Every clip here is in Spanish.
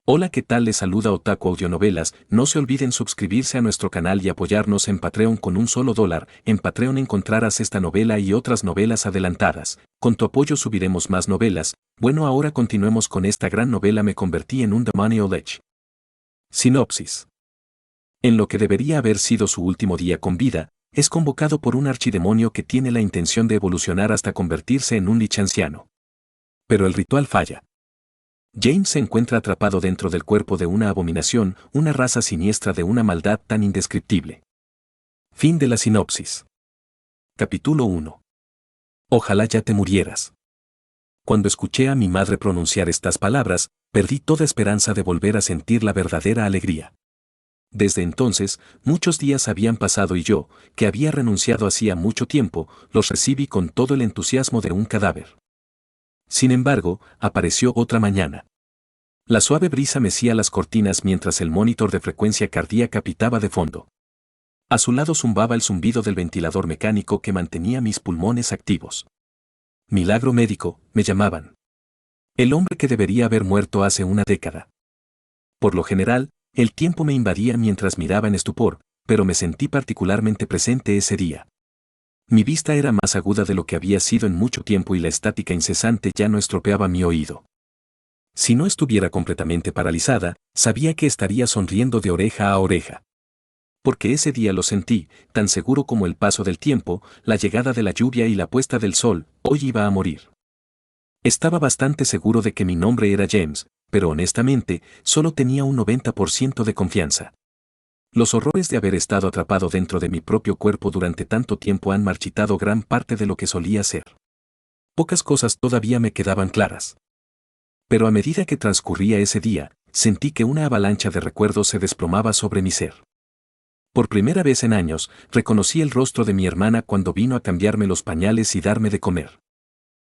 Hola, ¿qué tal? Les saluda Otaku Audionovelas. No se olviden suscribirse a nuestro canal y apoyarnos en Patreon con un solo $1. En Patreon encontrarás esta novela y otras novelas adelantadas. Con tu apoyo subiremos más novelas. Bueno, ahora continuemos con esta gran novela. Me convertí en un demonio Lech. Sinopsis. En lo que debería haber sido su último día con vida, es convocado por un archidemonio que tiene la intención de evolucionar hasta convertirse en un lich anciano. Pero el ritual falla. James se encuentra atrapado dentro del cuerpo de una abominación, una raza siniestra de una maldad tan indescriptible. Fin de la sinopsis. Capítulo 1. Ojalá ya te murieras. Cuando escuché a mi madre pronunciar estas palabras, perdí toda esperanza de volver a sentir la verdadera alegría. Desde entonces, muchos días habían pasado y yo, que había renunciado hacía mucho tiempo, los recibí con todo el entusiasmo de un cadáver. Sin embargo, apareció otra mañana. La suave brisa mecía las cortinas mientras el monitor de frecuencia cardíaca pitaba de fondo. A su lado zumbaba el zumbido del ventilador mecánico que mantenía mis pulmones activos. Milagro médico, me llamaban. El hombre que debería haber muerto hace una década. Por lo general, el tiempo me invadía mientras miraba en estupor, pero me sentí particularmente presente ese día. Mi vista era más aguda de lo que había sido en mucho tiempo y la estática incesante ya no estropeaba mi oído. Si no estuviera completamente paralizada, sabía que estaría sonriendo de oreja a oreja. Porque ese día lo sentí, tan seguro como el paso del tiempo, la llegada de la lluvia y la puesta del sol. Hoy iba a morir. Estaba bastante seguro de que mi nombre era James, pero honestamente, solo tenía un 90% de confianza. Los horrores de haber estado atrapado dentro de mi propio cuerpo durante tanto tiempo han marchitado gran parte de lo que solía ser. Pocas cosas todavía me quedaban claras. Pero a medida que transcurría ese día, sentí que una avalancha de recuerdos se desplomaba sobre mi ser. Por primera vez en años, reconocí el rostro de mi hermana cuando vino a cambiarme los pañales y darme de comer.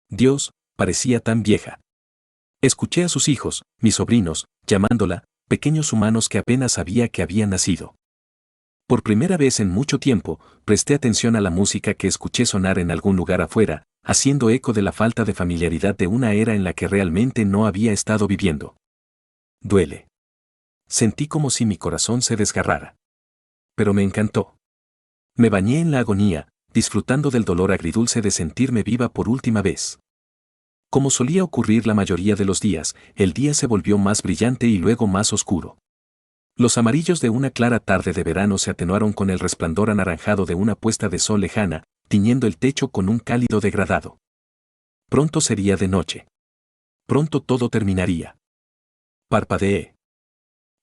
Dios, parecía tan vieja. Escuché a sus hijos, mis sobrinos, llamándola, pequeños humanos que apenas sabía que habían nacido. Por primera vez en mucho tiempo, presté atención a la música que escuché sonar en algún lugar afuera, haciendo eco de la falta de familiaridad de una era en la que realmente no había estado viviendo. Duele. Sentí como si mi corazón se desgarrara. Pero me encantó. Me bañé en la agonía, disfrutando del dolor agridulce de sentirme viva por última vez. Como solía ocurrir la mayoría de los días, el día se volvió más brillante y luego más oscuro. Los amarillos de una clara tarde de verano se atenuaron con el resplandor anaranjado de una puesta de sol lejana, tiñendo el techo con un cálido degradado. Pronto sería de noche. Pronto todo terminaría. Parpadeé.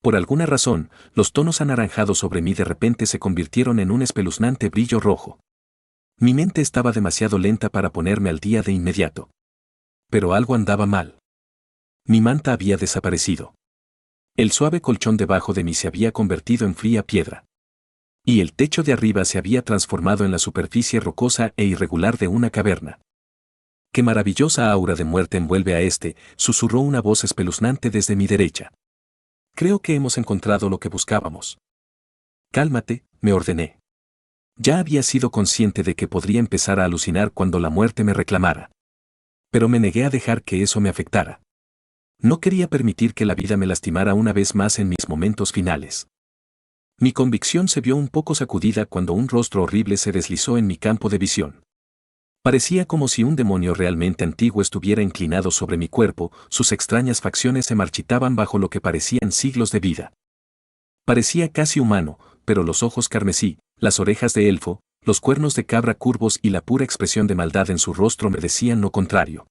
Por alguna razón, los tonos anaranjados sobre mí de repente se convirtieron en un espeluznante brillo rojo. Mi mente estaba demasiado lenta para ponerme al día de inmediato. Pero algo andaba mal. Mi manta había desaparecido. El suave colchón debajo de mí se había convertido en fría piedra. Y el techo de arriba se había transformado en la superficie rocosa e irregular de una caverna. ¡Qué maravillosa aura de muerte envuelve a este!, susurró una voz espeluznante desde mi derecha. Creo que hemos encontrado lo que buscábamos. Cálmate, me ordené. Ya había sido consciente de que podría empezar a alucinar cuando la muerte me reclamara. Pero me negué a dejar que eso me afectara. No quería permitir que la vida me lastimara una vez más en mis momentos finales. Mi convicción se vio un poco sacudida cuando un rostro horrible se deslizó en mi campo de visión. Parecía como si un demonio realmente antiguo estuviera inclinado sobre mi cuerpo, sus extrañas facciones se marchitaban bajo lo que parecían siglos de vida. Parecía casi humano, pero los ojos carmesí, las orejas de elfo, los cuernos de cabra curvos y la pura expresión de maldad en su rostro me decían lo contrario.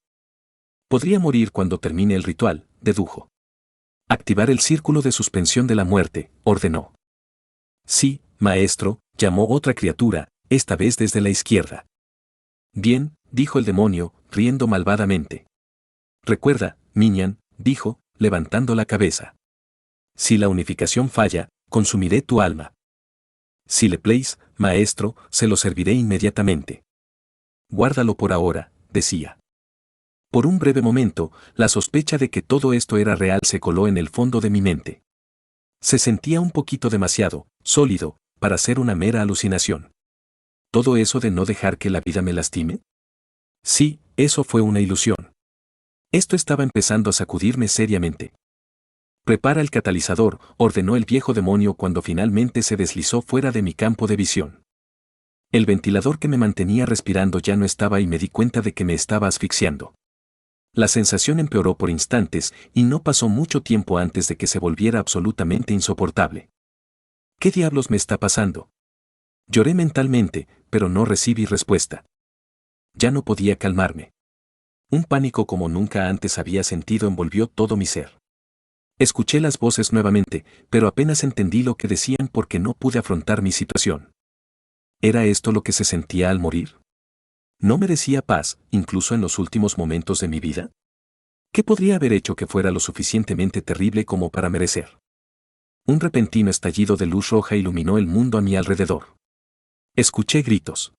Podría morir cuando termine el ritual, dedujo. Activar el círculo de suspensión de la muerte, ordenó. Sí, maestro, llamó otra criatura, esta vez desde la izquierda. Bien, dijo el demonio, riendo malvadamente. Recuerda, Minion, dijo, levantando la cabeza. Si la unificación falla, consumiré tu alma. Si le place, maestro, se lo serviré inmediatamente. Guárdalo por ahora, decía. Por un breve momento, la sospecha de que todo esto era real se coló en el fondo de mi mente. Se sentía un poquito demasiado sólido para ser una mera alucinación. ¿Todo eso de no dejar que la vida me lastime? Sí, eso fue una ilusión. Esto estaba empezando a sacudirme seriamente. Prepara el catalizador, ordenó el viejo demonio cuando finalmente se deslizó fuera de mi campo de visión. El ventilador que me mantenía respirando ya no estaba y me di cuenta de que me estaba asfixiando. La sensación empeoró por instantes y no pasó mucho tiempo antes de que se volviera absolutamente insoportable. ¿Qué diablos me está pasando? Lloré mentalmente, pero no recibí respuesta. Ya no podía calmarme. Un pánico como nunca antes había sentido envolvió todo mi ser. Escuché las voces nuevamente, pero apenas entendí lo que decían porque no pude afrontar mi situación. ¿Era esto lo que se sentía al morir? ¿No merecía paz, incluso en los últimos momentos de mi vida? ¿Qué podría haber hecho que fuera lo suficientemente terrible como para merecer? Un repentino estallido de luz roja iluminó el mundo a mi alrededor. Escuché gritos.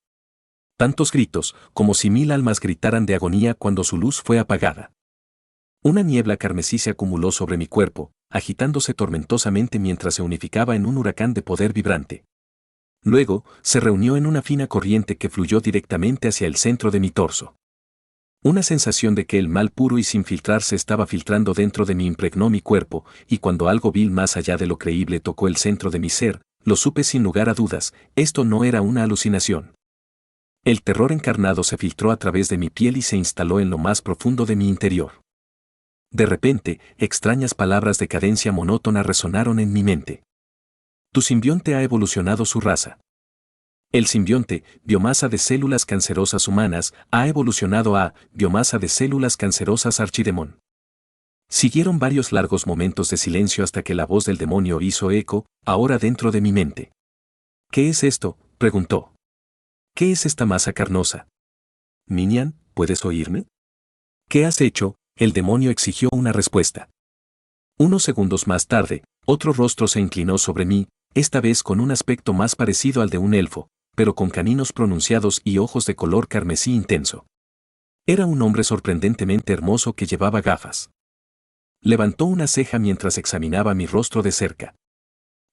Tantos gritos, como si 1000 almas gritaran de agonía cuando su luz fue apagada. Una niebla carmesí se acumuló sobre mi cuerpo, agitándose tormentosamente mientras se unificaba en un huracán de poder vibrante. Luego, se reunió en una fina corriente que fluyó directamente hacia el centro de mi torso. Una sensación de que el mal puro y sin filtrar se estaba filtrando dentro de mí impregnó mi cuerpo, y cuando algo vil más allá de lo creíble tocó el centro de mi ser, lo supe sin lugar a dudas, esto no era una alucinación. El terror encarnado se filtró a través de mi piel y se instaló en lo más profundo de mi interior. De repente, extrañas palabras de cadencia monótona resonaron en mi mente. Tu simbionte ha evolucionado su raza. El simbionte, biomasa de células cancerosas humanas, ha evolucionado a biomasa de células cancerosas archidemon. Siguieron varios largos momentos de silencio hasta que la voz del demonio hizo eco, ahora dentro de mi mente. ¿Qué es esto?, preguntó. ¿Qué es esta masa carnosa? Minian, ¿puedes oírme? ¿Qué has hecho? El demonio exigió una respuesta. Unos segundos más tarde, otro rostro se inclinó sobre mí, esta vez con un aspecto más parecido al de un elfo, pero con caninos pronunciados y ojos de color carmesí intenso. Era un hombre sorprendentemente hermoso que llevaba gafas. Levantó una ceja mientras examinaba mi rostro de cerca.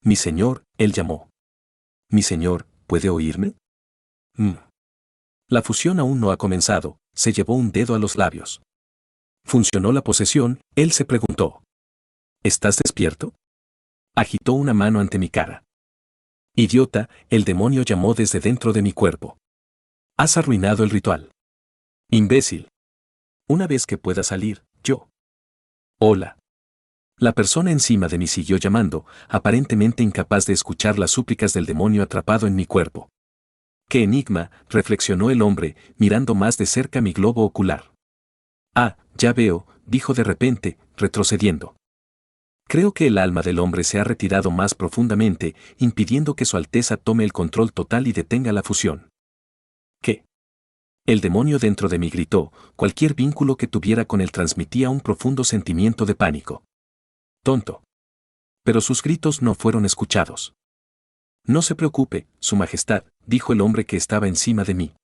Mi señor, él llamó. Mi señor, ¿puede oírme? La fusión aún no ha comenzado, se llevó un dedo a los labios. ¿Funcionó la posesión? Él se preguntó. ¿Estás despierto? Agitó una mano ante mi cara. Idiota, el demonio llamó desde dentro de mi cuerpo. Has arruinado el ritual. Imbécil. Una vez que pueda salir, yo. Hola. La persona encima de mí siguió llamando, aparentemente incapaz de escuchar las súplicas del demonio atrapado en mi cuerpo. ¡Qué enigma!, reflexionó el hombre, mirando más de cerca mi globo ocular. Ah, ya veo, dijo de repente, retrocediendo. Creo que el alma del hombre se ha retirado más profundamente, impidiendo que su Alteza tome el control total y detenga la fusión. ¿Qué? El demonio dentro de mí gritó, cualquier vínculo que tuviera con él transmitía un profundo sentimiento de pánico. Tonto. Pero sus gritos no fueron escuchados. No se preocupe, Su Majestad, dijo el hombre que estaba encima de mí.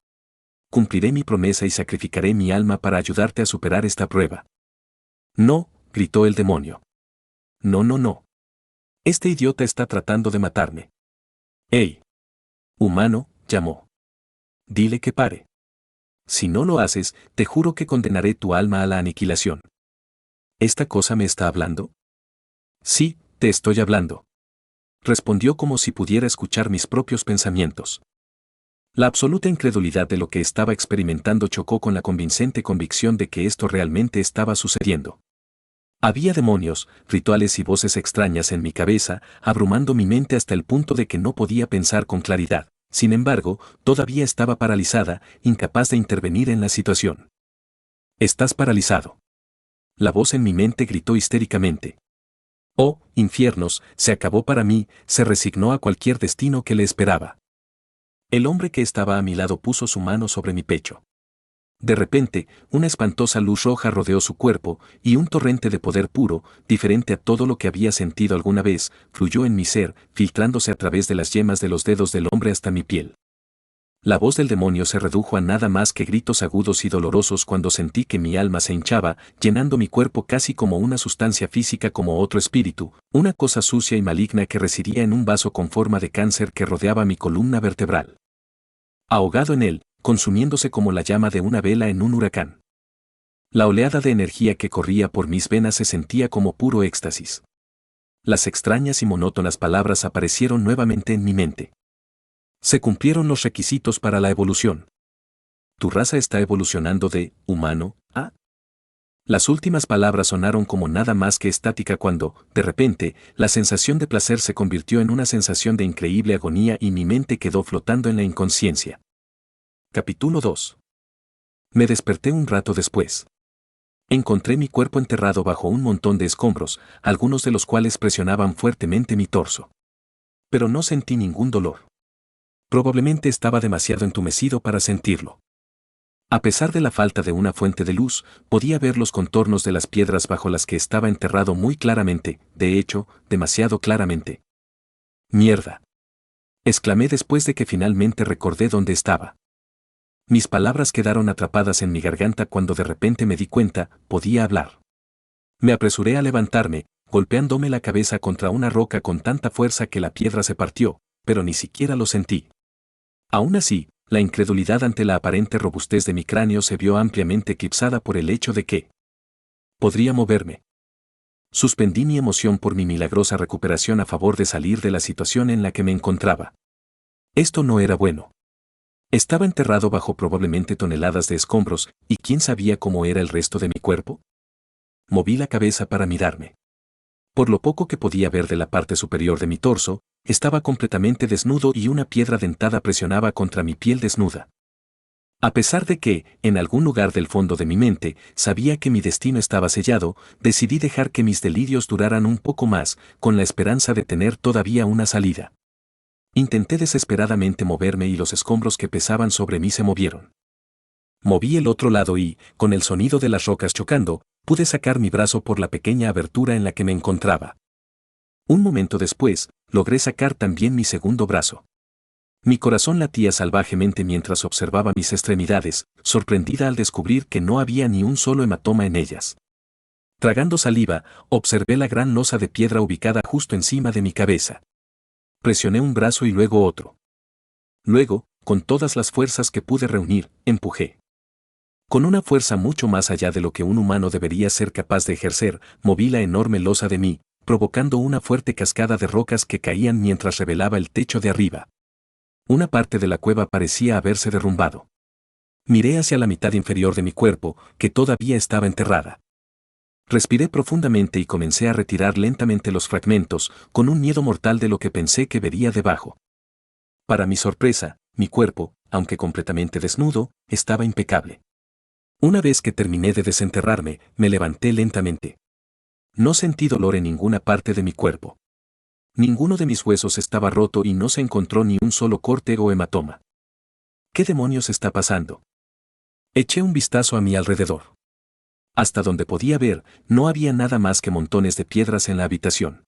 Cumpliré mi promesa y sacrificaré mi alma para ayudarte a superar esta prueba. No, gritó el demonio. No, no, no. Este idiota está tratando de matarme. ¡Ey! Humano, llamó. Dile que pare. Si no lo haces, te juro que condenaré tu alma a la aniquilación. ¿Esta cosa me está hablando? Sí, te estoy hablando. Respondió como si pudiera escuchar mis propios pensamientos. La absoluta incredulidad de lo que estaba experimentando chocó con la convincente convicción de que esto realmente estaba sucediendo. Había demonios, rituales y voces extrañas en mi cabeza, abrumando mi mente hasta el punto de que no podía pensar con claridad. Sin embargo, todavía estaba paralizada, incapaz de intervenir en la situación. Estás paralizado. La voz en mi mente gritó histéricamente. Oh, infiernos, se acabó para mí, se resignó a cualquier destino que le esperaba. El hombre que estaba a mi lado puso su mano sobre mi pecho. De repente, una espantosa luz roja rodeó su cuerpo, y un torrente de poder puro, diferente a todo lo que había sentido alguna vez, fluyó en mi ser, filtrándose a través de las yemas de los dedos del hombre hasta mi piel. La voz del demonio se redujo a nada más que gritos agudos y dolorosos cuando sentí que mi alma se hinchaba, llenando mi cuerpo casi como una sustancia física como otro espíritu, una cosa sucia y maligna que residía en un vaso con forma de cáncer que rodeaba mi columna vertebral. Ahogado en él, consumiéndose como la llama de una vela en un huracán. La oleada de energía que corría por mis venas se sentía como puro éxtasis. Las extrañas y monótonas palabras aparecieron nuevamente en mi mente. Se cumplieron los requisitos para la evolución. Tu raza está evolucionando de humano a... Las últimas palabras sonaron como nada más que estática cuando, de repente, la sensación de placer se convirtió en una sensación de increíble agonía y mi mente quedó flotando en la inconsciencia. Capítulo 2. Me desperté un rato después. Encontré mi cuerpo enterrado bajo un montón de escombros, algunos de los cuales presionaban fuertemente mi torso. Pero no sentí ningún dolor. Probablemente estaba demasiado entumecido para sentirlo. A pesar de la falta de una fuente de luz, podía ver los contornos de las piedras bajo las que estaba enterrado muy claramente, de hecho, demasiado claramente. ¡Mierda!, exclamé después de que finalmente recordé dónde estaba. Mis palabras quedaron atrapadas en mi garganta cuando de repente me di cuenta, podía hablar. Me apresuré a levantarme, golpeándome la cabeza contra una roca con tanta fuerza que la piedra se partió, pero ni siquiera lo sentí. Aún así, la incredulidad ante la aparente robustez de mi cráneo se vio ampliamente eclipsada por el hecho de que podría moverme. Suspendí mi emoción por mi milagrosa recuperación a favor de salir de la situación en la que me encontraba. Esto no era bueno. Estaba enterrado bajo probablemente toneladas de escombros, ¿y quién sabía cómo era el resto de mi cuerpo? Moví la cabeza para mirarme. Por lo poco que podía ver de la parte superior de mi torso, estaba completamente desnudo y una piedra dentada presionaba contra mi piel desnuda. A pesar de que, en algún lugar del fondo de mi mente, sabía que mi destino estaba sellado, decidí dejar que mis delirios duraran un poco más, con la esperanza de tener todavía una salida. Intenté desesperadamente moverme y los escombros que pesaban sobre mí se movieron. Moví el otro lado y, con el sonido de las rocas chocando, pude sacar mi brazo por la pequeña abertura en la que me encontraba. Un momento después, logré sacar también mi segundo brazo. Mi corazón latía salvajemente mientras observaba mis extremidades, sorprendida al descubrir que no había ni un solo hematoma en ellas. Tragando saliva, observé la gran losa de piedra ubicada justo encima de mi cabeza. Presioné un brazo y luego otro. Luego, con todas las fuerzas que pude reunir, empujé. Con una fuerza mucho más allá de lo que un humano debería ser capaz de ejercer, moví la enorme losa de mí, provocando una fuerte cascada de rocas que caían mientras revelaba el techo de arriba. Una parte de la cueva parecía haberse derrumbado. Miré hacia la mitad inferior de mi cuerpo, que todavía estaba enterrada. Respiré profundamente y comencé a retirar lentamente los fragmentos, con un miedo mortal de lo que pensé que vería debajo. Para mi sorpresa, mi cuerpo, aunque completamente desnudo, estaba impecable. Una vez que terminé de desenterrarme, me levanté lentamente. No sentí dolor en ninguna parte de mi cuerpo. Ninguno de mis huesos estaba roto y no se encontró ni un solo corte o hematoma. ¿Qué demonios está pasando? Eché un vistazo a mi alrededor. Hasta donde podía ver, no había nada más que montones de piedras en la habitación.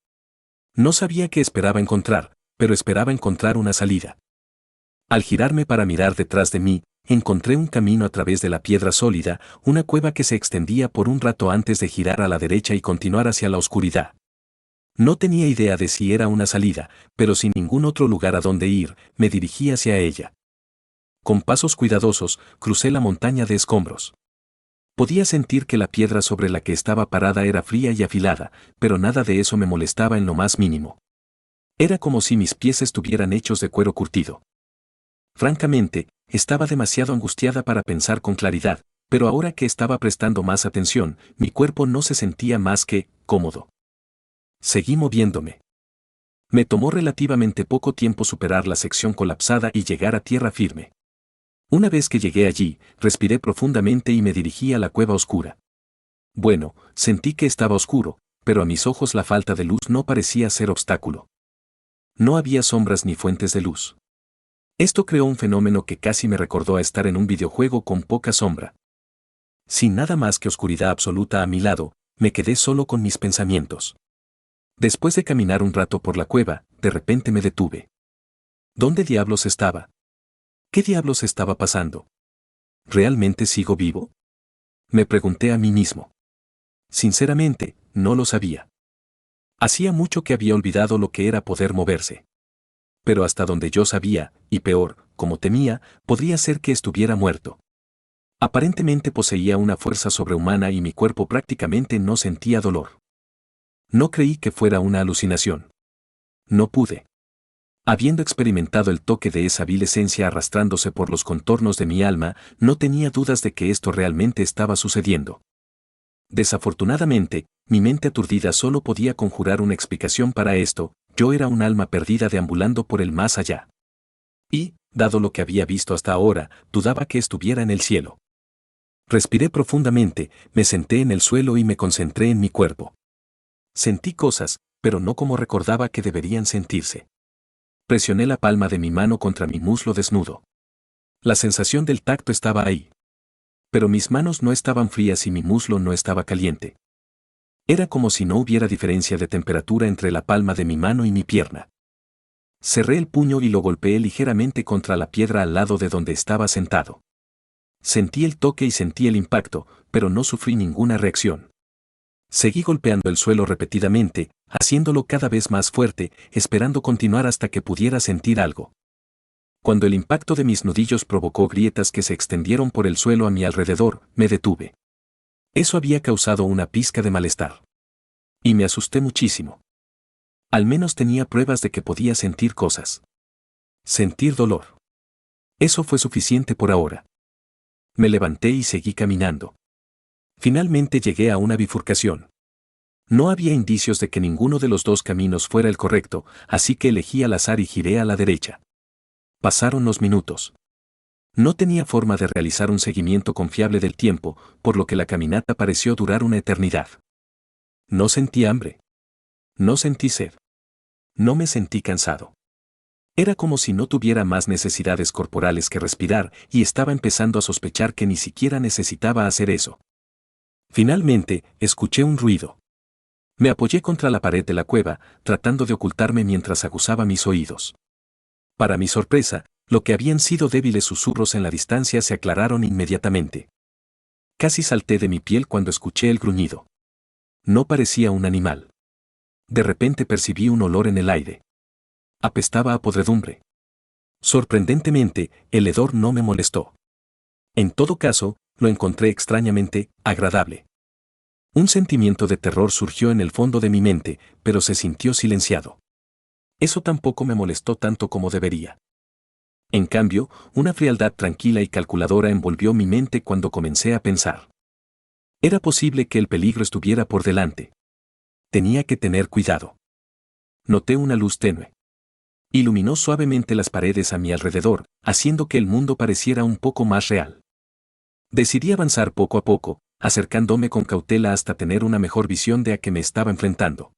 No sabía qué esperaba encontrar, pero esperaba encontrar una salida. Al girarme para mirar detrás de mí, encontré un camino a través de la piedra sólida, una cueva que se extendía por un rato antes de girar a la derecha y continuar hacia la oscuridad. No tenía idea de si era una salida, pero sin ningún otro lugar a donde ir, me dirigí hacia ella. Con pasos cuidadosos, crucé la montaña de escombros. Podía sentir que la piedra sobre la que estaba parada era fría y afilada, pero nada de eso me molestaba en lo más mínimo. Era como si mis pies estuvieran hechos de cuero curtido. Francamente, estaba demasiado angustiada para pensar con claridad, pero ahora que estaba prestando más atención, mi cuerpo no se sentía más que cómodo. Seguí moviéndome. Me tomó relativamente poco tiempo superar la sección colapsada y llegar a tierra firme. Una vez que llegué allí, respiré profundamente y me dirigí a la cueva oscura. Bueno, sentí que estaba oscuro, pero a mis ojos la falta de luz no parecía ser obstáculo. No había sombras ni fuentes de luz. Esto creó un fenómeno que casi me recordó a estar en un videojuego con poca sombra. Sin nada más que oscuridad absoluta a mi lado, me quedé solo con mis pensamientos. Después de caminar un rato por la cueva, de repente me detuve. ¿Dónde diablos estaba? ¿Qué diablos estaba pasando? ¿Realmente sigo vivo? Me pregunté a mí mismo. Sinceramente, no lo sabía. Hacía mucho que había olvidado lo que era poder moverse. Pero hasta donde yo sabía, y peor, como temía, podría ser que estuviera muerto. Aparentemente poseía una fuerza sobrehumana y mi cuerpo prácticamente no sentía dolor. No creí que fuera una alucinación. No pude. Habiendo experimentado el toque de esa vil esencia arrastrándose por los contornos de mi alma, no tenía dudas de que esto realmente estaba sucediendo. Desafortunadamente, mi mente aturdida solo podía conjurar una explicación para esto: yo era un alma perdida deambulando por el más allá. Y, dado lo que había visto hasta ahora, dudaba que estuviera en el cielo. Respiré profundamente, me senté en el suelo y me concentré en mi cuerpo. Sentí cosas, pero no como recordaba que deberían sentirse. Presioné la palma de mi mano contra mi muslo desnudo. La sensación del tacto estaba ahí. Pero mis manos no estaban frías y mi muslo no estaba caliente. Era como si no hubiera diferencia de temperatura entre la palma de mi mano y mi pierna. Cerré el puño y lo golpeé ligeramente contra la piedra al lado de donde estaba sentado. Sentí el toque y sentí el impacto, pero no sufrí ninguna reacción. Seguí golpeando el suelo repetidamente, haciéndolo cada vez más fuerte, esperando continuar hasta que pudiera sentir algo. Cuando el impacto de mis nudillos provocó grietas que se extendieron por el suelo a mi alrededor, me detuve. Eso había causado una pizca de malestar. Y me asusté muchísimo. Al menos tenía pruebas de que podía sentir cosas. Sentir dolor. Eso fue suficiente por ahora. Me levanté y seguí caminando. Finalmente llegué a una bifurcación. No había indicios de que ninguno de los dos caminos fuera el correcto, así que elegí al azar y giré a la derecha. Pasaron los minutos. No tenía forma de realizar un seguimiento confiable del tiempo, por lo que la caminata pareció durar una eternidad. No sentí hambre. No sentí sed. No me sentí cansado. Era como si no tuviera más necesidades corporales que respirar, y estaba empezando a sospechar que ni siquiera necesitaba hacer eso. Finalmente, escuché un ruido. Me apoyé contra la pared de la cueva, tratando de ocultarme mientras aguzaba mis oídos. Para mi sorpresa, lo que habían sido débiles susurros en la distancia se aclararon inmediatamente. Casi salté de mi piel cuando escuché el gruñido. No parecía un animal. De repente percibí un olor en el aire. Apestaba a podredumbre. Sorprendentemente, el hedor no me molestó. En todo caso, lo encontré extrañamente agradable. Un sentimiento de terror surgió en el fondo de mi mente, pero se sintió silenciado. Eso tampoco me molestó tanto como debería. En cambio, una frialdad tranquila y calculadora envolvió mi mente cuando comencé a pensar. Era posible que el peligro estuviera por delante. Tenía que tener cuidado. Noté una luz tenue. Iluminó suavemente las paredes a mi alrededor, haciendo que el mundo pareciera un poco más real. Decidí avanzar poco a poco, acercándome con cautela hasta tener una mejor visión de a qué me estaba enfrentando.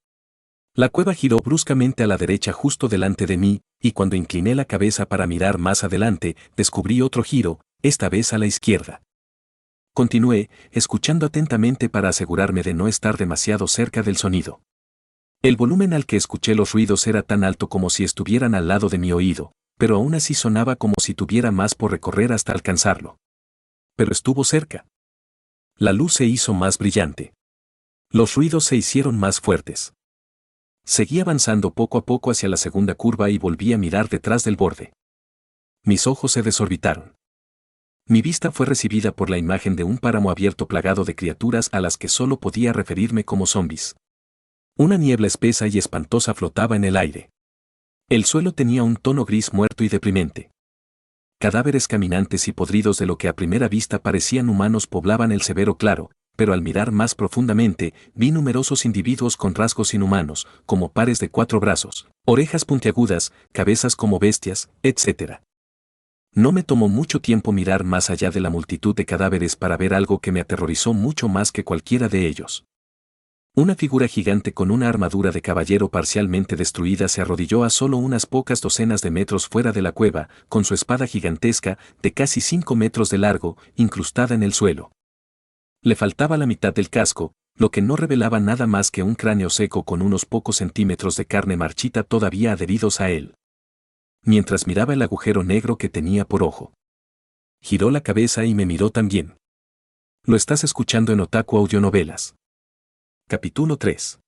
La cueva giró bruscamente a la derecha justo delante de mí, y cuando incliné la cabeza para mirar más adelante, descubrí otro giro, esta vez a la izquierda. Continué, escuchando atentamente para asegurarme de no estar demasiado cerca del sonido. El volumen al que escuché los ruidos era tan alto como si estuvieran al lado de mi oído, pero aún así sonaba como si tuviera más por recorrer hasta alcanzarlo. Pero estuvo cerca. La luz se hizo más brillante. Los ruidos se hicieron más fuertes. Seguí avanzando poco a poco hacia la segunda curva y volví a mirar detrás del borde. Mis ojos se desorbitaron. Mi vista fue recibida por la imagen de un páramo abierto plagado de criaturas a las que solo podía referirme como zombies. Una niebla espesa y espantosa flotaba en el aire. El suelo tenía un tono gris muerto y deprimente. Cadáveres caminantes y podridos de lo que a primera vista parecían humanos poblaban el severo claro, pero al mirar más profundamente, vi numerosos individuos con rasgos inhumanos, como pares de 4 brazos, orejas puntiagudas, cabezas como bestias, etc. No me tomó mucho tiempo mirar más allá de la multitud de cadáveres para ver algo que me aterrorizó mucho más que cualquiera de ellos. Una figura gigante con una armadura de caballero parcialmente destruida se arrodilló a solo unas pocas docenas de metros fuera de la cueva, con su espada gigantesca, de casi 5 metros de largo, incrustada en el suelo. Le faltaba la mitad del casco, lo que no revelaba nada más que un cráneo seco con unos pocos centímetros de carne marchita todavía adheridos a él. Mientras miraba el agujero negro que tenía por ojo. Giró la cabeza y me miró también. Lo estás escuchando en Otaku Audionovelas. Capítulo 3.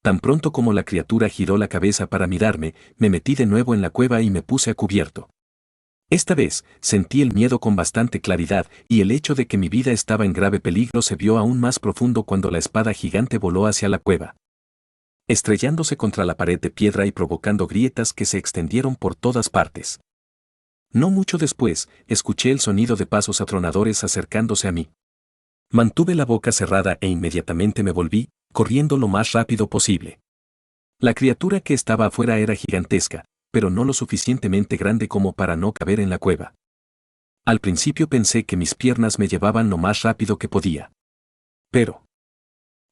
Tan pronto como la criatura giró la cabeza para mirarme, me metí de nuevo en la cueva y me puse a cubierto. Esta vez, sentí el miedo con bastante claridad, y el hecho de que mi vida estaba en grave peligro se vio aún más profundo cuando la espada gigante voló hacia la cueva. estrellándose contra la pared de piedra y provocando grietas que se extendieron por todas partes. No mucho después, escuché el sonido de pasos atronadores acercándose a mí. Mantuve la boca cerrada e inmediatamente me volví, corriendo lo más rápido posible. La criatura que estaba afuera era gigantesca, pero no lo suficientemente grande como para no caber en la cueva. Al principio pensé que mis piernas me llevaban lo más rápido que podía. Pero,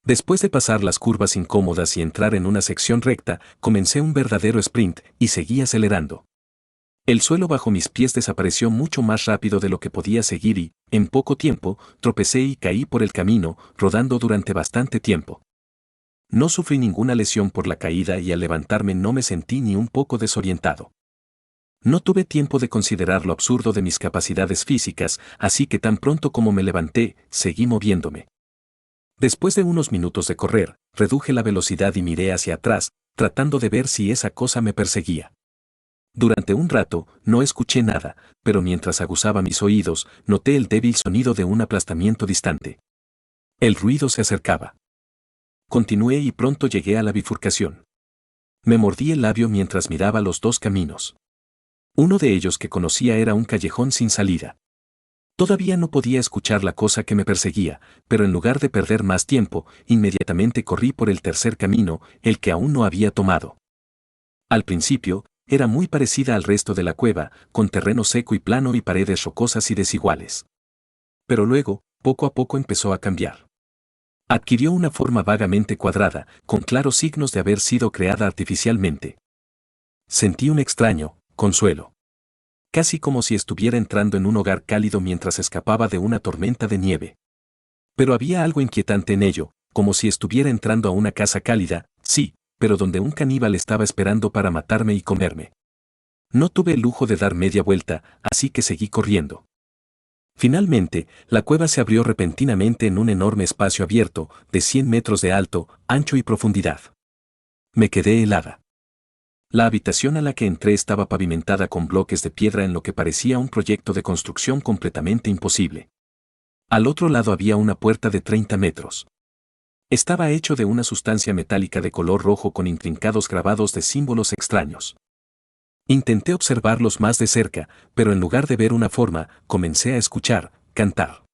después de pasar las curvas incómodas y entrar en una sección recta, comencé un verdadero sprint y seguí acelerando. El suelo bajo mis pies desapareció mucho más rápido de lo que podía seguir y, en poco tiempo, tropecé y caí por el camino, rodando durante bastante tiempo. No sufrí ninguna lesión por la caída y al levantarme no me sentí ni un poco desorientado. No tuve tiempo de considerar lo absurdo de mis capacidades físicas, así que tan pronto como me levanté, seguí moviéndome. Después de unos minutos de correr, reduje la velocidad y miré hacia atrás, tratando de ver si esa cosa me perseguía. Durante un rato, no escuché nada, pero mientras aguzaba mis oídos, noté el débil sonido de un aplastamiento distante. El ruido se acercaba. Continué y pronto llegué a la bifurcación. Me mordí el labio mientras miraba los dos caminos. Uno de ellos que conocía era un callejón sin salida. Todavía no podía escuchar la cosa que me perseguía, pero en lugar de perder más tiempo, inmediatamente corrí por el tercer camino, el que aún no había tomado. Al principio, era muy parecida al resto de la cueva, con terreno seco y plano y paredes rocosas y desiguales. Pero luego, poco a poco empezó a cambiar. Adquirió una forma vagamente cuadrada, con claros signos de haber sido creada artificialmente. Sentí un extraño consuelo. Casi como si estuviera entrando en un hogar cálido mientras escapaba de una tormenta de nieve. Pero había algo inquietante en ello, como si estuviera entrando a una casa cálida, sí, pero donde un caníbal estaba esperando para matarme y comerme. No tuve el lujo de dar media vuelta, así que seguí corriendo. Finalmente, la cueva se abrió repentinamente en un enorme espacio abierto, de 100 metros de alto, ancho y profundidad. Me quedé helada. La habitación a la que entré estaba pavimentada con bloques de piedra en lo que parecía un proyecto de construcción completamente imposible. Al otro lado había una puerta de 30 metros. Estaba hecho de una sustancia metálica de color rojo con intrincados grabados de símbolos extraños. Intenté observarlos más de cerca, pero en lugar de ver una forma, comencé a escuchar, cantar.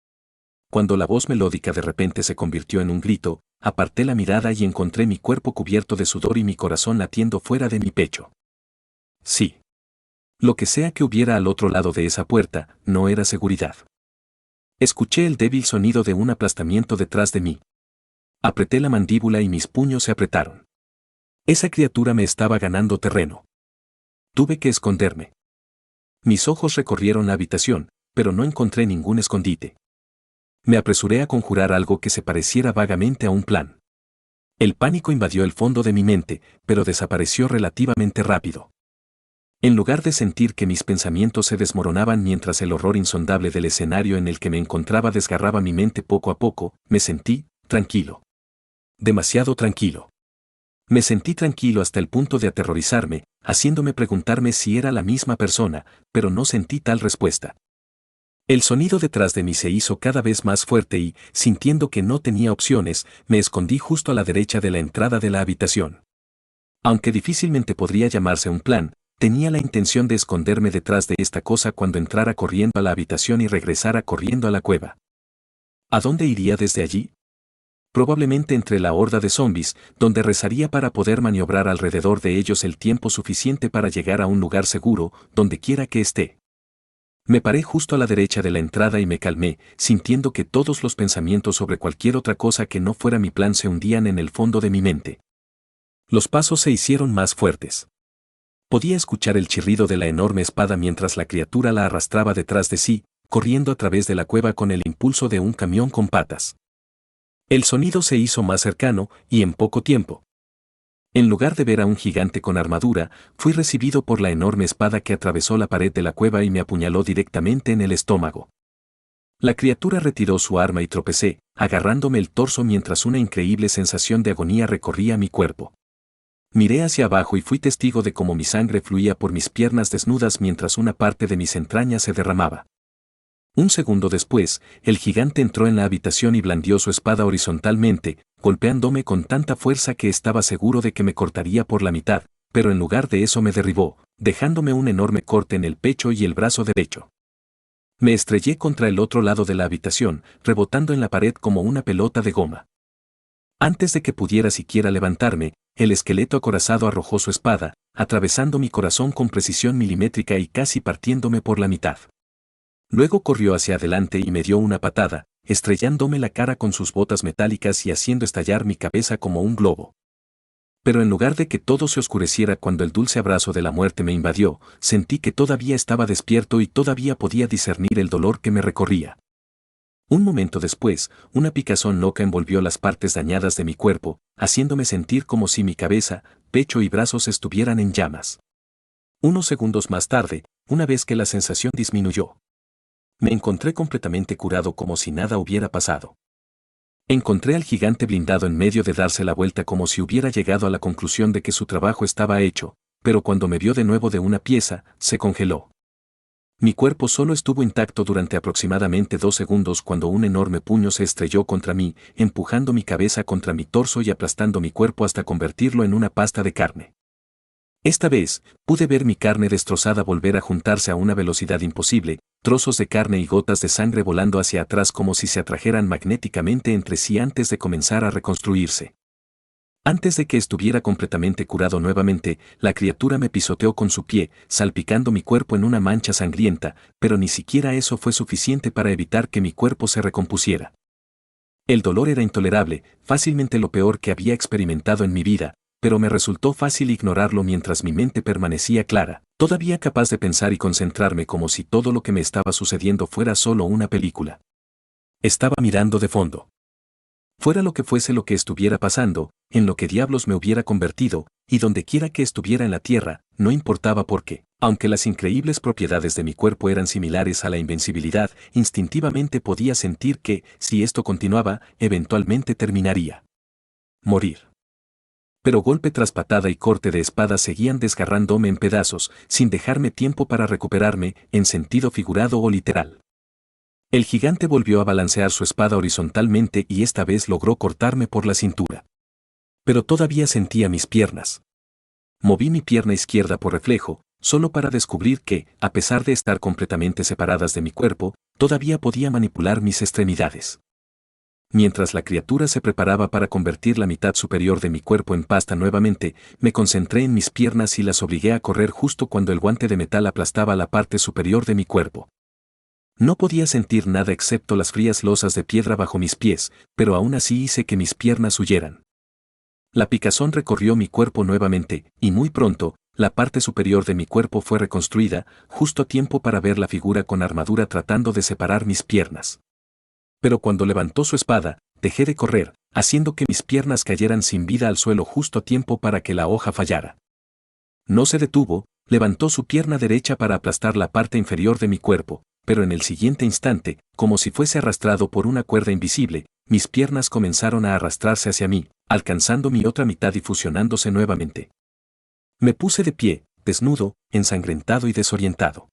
Cuando la voz melódica de repente se convirtió en un grito, aparté la mirada y encontré mi cuerpo cubierto de sudor y mi corazón latiendo fuera de mi pecho. Sí. Lo que sea que hubiera al otro lado de esa puerta, no era seguridad. Escuché el débil sonido de un aplastamiento detrás de mí. Apreté la mandíbula y mis puños se apretaron. Esa criatura me estaba ganando terreno. Tuve que esconderme. Mis ojos recorrieron la habitación, pero no encontré ningún escondite. Me apresuré a conjurar algo que se pareciera vagamente a un plan. El pánico invadió el fondo de mi mente, pero desapareció relativamente rápido. En lugar de sentir que mis pensamientos se desmoronaban mientras el horror insondable del escenario en el que me encontraba desgarraba mi mente poco a poco, me sentí tranquilo. Demasiado tranquilo. Me sentí tranquilo hasta el punto de aterrorizarme, haciéndome preguntarme si era la misma persona, pero no sentí tal respuesta. El sonido detrás de mí se hizo cada vez más fuerte y, sintiendo que no tenía opciones, me escondí justo a la derecha de la entrada de la habitación. Aunque difícilmente podría llamarse un plan, tenía la intención de esconderme detrás de esta cosa cuando entrara corriendo a la habitación y regresara corriendo a la cueva. ¿A dónde iría desde allí? Probablemente entre la horda de zombies, donde rezaría para poder maniobrar alrededor de ellos el tiempo suficiente para llegar a un lugar seguro, donde quiera que esté. Me paré justo a la derecha de la entrada y me calmé, sintiendo que todos los pensamientos sobre cualquier otra cosa que no fuera mi plan se hundían en el fondo de mi mente. Los pasos se hicieron más fuertes. Podía escuchar el chirrido de la enorme espada mientras la criatura la arrastraba detrás de sí, corriendo a través de la cueva con el impulso de un camión con patas. El sonido se hizo más cercano, y en poco tiempo. En lugar de ver a un gigante con armadura, fui recibido por la enorme espada que atravesó la pared de la cueva y me apuñaló directamente en el estómago. La criatura retiró su arma y tropecé, agarrándome el torso mientras una increíble sensación de agonía recorría mi cuerpo. Miré hacia abajo y fui testigo de cómo mi sangre fluía por mis piernas desnudas mientras una parte de mis entrañas se derramaba. Un segundo después, el gigante entró en la habitación y blandió su espada horizontalmente, golpeándome con tanta fuerza que estaba seguro de que me cortaría por la mitad, pero en lugar de eso me derribó, dejándome un enorme corte en el pecho y el brazo derecho. Me estrellé contra el otro lado de la habitación, rebotando en la pared como una pelota de goma. Antes de que pudiera siquiera levantarme, el esqueleto acorazado arrojó su espada, atravesando mi corazón con precisión milimétrica y casi partiéndome por la mitad. Luego corrió hacia adelante y me dio una patada, estrellándome la cara con sus botas metálicas y haciendo estallar mi cabeza como un globo. Pero en lugar de que todo se oscureciera cuando el dulce abrazo de la muerte me invadió, sentí que todavía estaba despierto y todavía podía discernir el dolor que me recorría. Un momento después, una picazón loca envolvió las partes dañadas de mi cuerpo, haciéndome sentir como si mi cabeza, pecho y brazos estuvieran en llamas. Unos segundos más tarde, una vez que la sensación disminuyó, me encontré completamente curado como si nada hubiera pasado. Encontré al gigante blindado en medio de darse la vuelta como si hubiera llegado a la conclusión de que su trabajo estaba hecho, pero cuando me vio de nuevo de una pieza, se congeló. Mi cuerpo solo estuvo intacto durante aproximadamente 2 segundos cuando un enorme puño se estrelló contra mí, empujando mi cabeza contra mi torso y aplastando mi cuerpo hasta convertirlo en una pasta de carne. Esta vez, pude ver mi carne destrozada volver a juntarse a una velocidad imposible, trozos de carne y gotas de sangre volando hacia atrás como si se atrajeran magnéticamente entre sí antes de comenzar a reconstruirse. Antes de que estuviera completamente curado nuevamente, la criatura me pisoteó con su pie, salpicando mi cuerpo en una mancha sangrienta, pero ni siquiera eso fue suficiente para evitar que mi cuerpo se recompusiera. El dolor era intolerable, fácilmente lo peor que había experimentado en mi vida, pero me resultó fácil ignorarlo mientras mi mente permanecía clara, todavía capaz de pensar y concentrarme como si todo lo que me estaba sucediendo fuera solo una película. Estaba mirando de fondo. Fuera lo que fuese lo que estuviera pasando, en lo que diablos me hubiera convertido, y donde quiera que estuviera en la tierra, no importaba por qué. Aunque las increíbles propiedades de mi cuerpo eran similares a la invencibilidad, instintivamente podía sentir que, si esto continuaba, eventualmente terminaría. Morir. Pero golpe tras patada y corte de espada seguían desgarrándome en pedazos, sin dejarme tiempo para recuperarme, en sentido figurado o literal. El gigante volvió a balancear su espada horizontalmente y esta vez logró cortarme por la cintura. Pero todavía sentía mis piernas. Moví mi pierna izquierda por reflejo, solo para descubrir que, a pesar de estar completamente separadas de mi cuerpo, todavía podía manipular mis extremidades. Mientras la criatura se preparaba para convertir la mitad superior de mi cuerpo en pasta nuevamente, me concentré en mis piernas y las obligué a correr justo cuando el guante de metal aplastaba la parte superior de mi cuerpo. No podía sentir nada excepto las frías losas de piedra bajo mis pies, pero aún así hice que mis piernas huyeran. La picazón recorrió mi cuerpo nuevamente, y muy pronto, la parte superior de mi cuerpo fue reconstruida, justo a tiempo para ver la figura con armadura tratando de separar mis piernas. Pero cuando levantó su espada, dejé de correr, haciendo que mis piernas cayeran sin vida al suelo justo a tiempo para que la hoja fallara. No se detuvo, levantó su pierna derecha para aplastar la parte inferior de mi cuerpo, pero en el siguiente instante, como si fuese arrastrado por una cuerda invisible, mis piernas comenzaron a arrastrarse hacia mí, alcanzando mi otra mitad y fusionándose nuevamente. Me puse de pie, desnudo, ensangrentado y desorientado.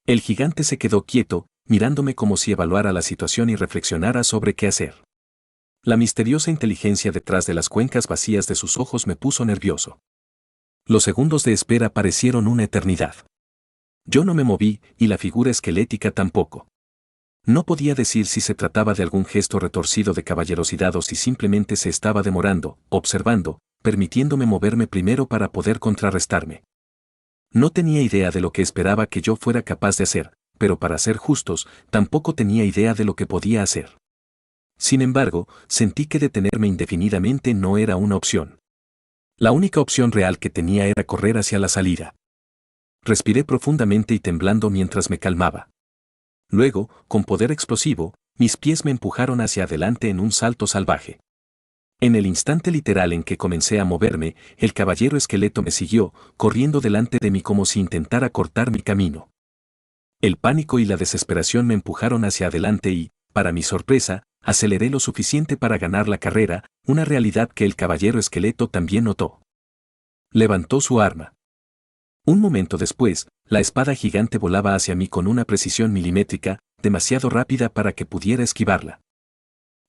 El gigante se quedó quieto, mirándome como si evaluara la situación y reflexionara sobre qué hacer. La misteriosa inteligencia detrás de las cuencas vacías de sus ojos me puso nervioso. Los segundos de espera parecieron una eternidad. Yo no me moví, y la figura esquelética tampoco. No podía decir si se trataba de algún gesto retorcido de caballerosidad o si simplemente se estaba demorando, observando, permitiéndome moverme primero para poder contrarrestarme. No tenía idea de lo que esperaba que yo fuera capaz de hacer, pero para ser justos, tampoco tenía idea de lo que podía hacer. Sin embargo, sentí que detenerme indefinidamente no era una opción. La única opción real que tenía era correr hacia la salida. Respiré profundamente y temblando mientras me calmaba. Luego, con poder explosivo, mis pies me empujaron hacia adelante en un salto salvaje. En el instante literal en que comencé a moverme, el caballero esqueleto me siguió, corriendo delante de mí como si intentara cortar mi camino. El pánico y la desesperación me empujaron hacia adelante y, para mi sorpresa, aceleré lo suficiente para ganar la carrera, una realidad que el caballero esqueleto también notó. Levantó su arma. Un momento después, la espada gigante volaba hacia mí con una precisión milimétrica, demasiado rápida para que pudiera esquivarla.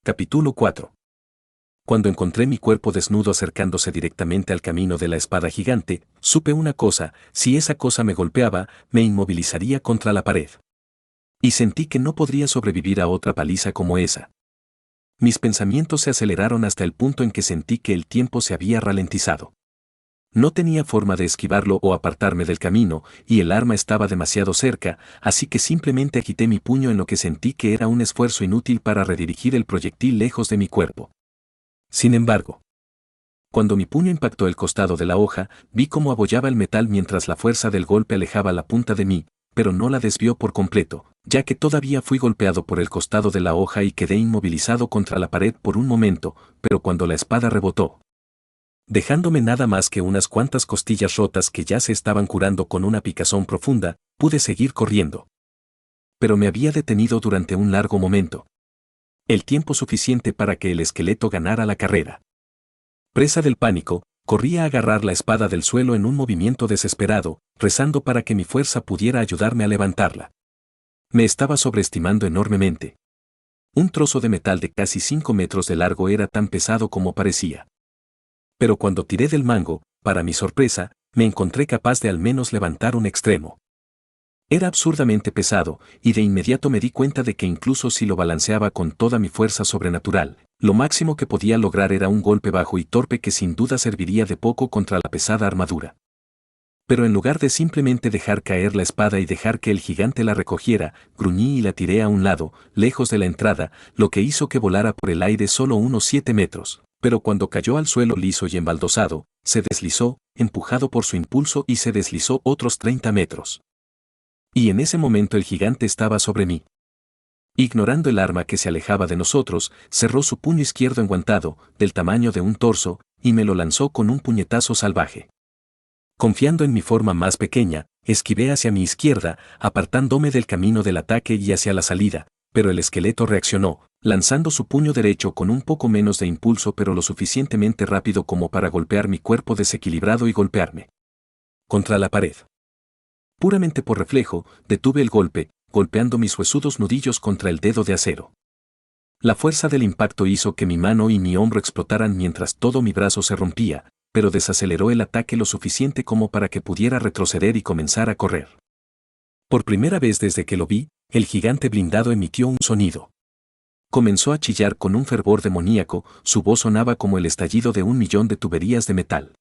Capítulo 4. Cuando encontré mi cuerpo desnudo acercándose directamente al camino de la espada gigante, supe una cosa: si esa cosa me golpeaba, me inmovilizaría contra la pared. Y sentí que no podría sobrevivir a otra paliza como esa. Mis pensamientos se aceleraron hasta el punto en que sentí que el tiempo se había ralentizado. No tenía forma de esquivarlo o apartarme del camino, y el arma estaba demasiado cerca, así que simplemente agité mi puño en lo que sentí que era un esfuerzo inútil para redirigir el proyectil lejos de mi cuerpo. Sin embargo, cuando mi puño impactó el costado de la hoja, vi cómo abollaba el metal mientras la fuerza del golpe alejaba la punta de mí, pero no la desvió por completo, ya que todavía fui golpeado por el costado de la hoja y quedé inmovilizado contra la pared por un momento, pero cuando la espada rebotó, dejándome nada más que unas cuantas costillas rotas que ya se estaban curando con una picazón profunda, pude seguir corriendo. Pero me había detenido durante un largo momento. El tiempo suficiente para que el esqueleto ganara la carrera. Presa del pánico, corrí a agarrar la espada del suelo en un movimiento desesperado, rezando para que mi fuerza pudiera ayudarme a levantarla. Me estaba sobreestimando enormemente. Un trozo de metal de casi 5 metros de largo era tan pesado como parecía. Pero cuando tiré del mango, para mi sorpresa, me encontré capaz de al menos levantar un extremo. Era absurdamente pesado, y de inmediato me di cuenta de que incluso si lo balanceaba con toda mi fuerza sobrenatural, lo máximo que podía lograr era un golpe bajo y torpe que sin duda serviría de poco contra la pesada armadura. Pero en lugar de simplemente dejar caer la espada y dejar que el gigante la recogiera, gruñí y la tiré a un lado, lejos de la entrada, lo que hizo que volara por el aire solo unos 7 metros, pero cuando cayó al suelo liso y embaldosado, se deslizó, empujado por su impulso, y se deslizó otros 30 metros. Y en ese momento el gigante estaba sobre mí. Ignorando el arma que se alejaba de nosotros, cerró su puño izquierdo enguantado, del tamaño de un torso, y me lo lanzó con un puñetazo salvaje. Confiando en mi forma más pequeña, esquivé hacia mi izquierda, apartándome del camino del ataque y hacia la salida, pero el esqueleto reaccionó, lanzando su puño derecho con un poco menos de impulso pero lo suficientemente rápido como para golpear mi cuerpo desequilibrado y golpearme contra la pared. Puramente por reflejo, detuve el golpe, golpeando mis huesudos nudillos contra el dedo de acero. La fuerza del impacto hizo que mi mano y mi hombro explotaran mientras todo mi brazo se rompía, pero desaceleró el ataque lo suficiente como para que pudiera retroceder y comenzar a correr. Por primera vez desde que lo vi, el gigante blindado emitió un sonido. Comenzó a chillar con un fervor demoníaco, su voz sonaba como el estallido de 1.000.000 de tuberías de metal.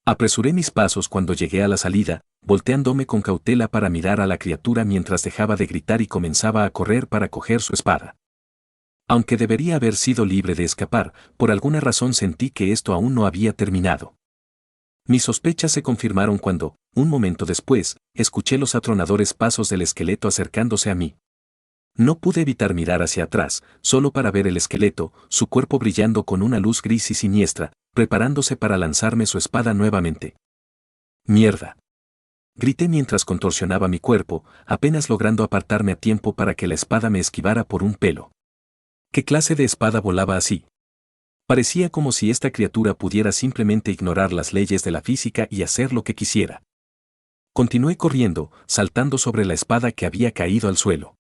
Apresuré mis pasos cuando llegué a la salida, volteándome con cautela para mirar a la criatura mientras dejaba de gritar y comenzaba a correr para coger su espada. Aunque debería haber sido libre de escapar, por alguna razón sentí que esto aún no había terminado. Mis sospechas se confirmaron cuando, un momento después, escuché los atronadores pasos del esqueleto acercándose a mí. No pude evitar mirar hacia atrás, solo para ver el esqueleto, su cuerpo brillando con una luz gris y siniestra, preparándose para lanzarme su espada nuevamente. ¡Mierda! Grité mientras contorsionaba mi cuerpo, apenas logrando apartarme a tiempo para que la espada me esquivara por un pelo. ¿Qué clase de espada volaba así? Parecía como si esta criatura pudiera simplemente ignorar las leyes de la física y hacer lo que quisiera. Continué corriendo, saltando sobre la espada que había caído al suelo.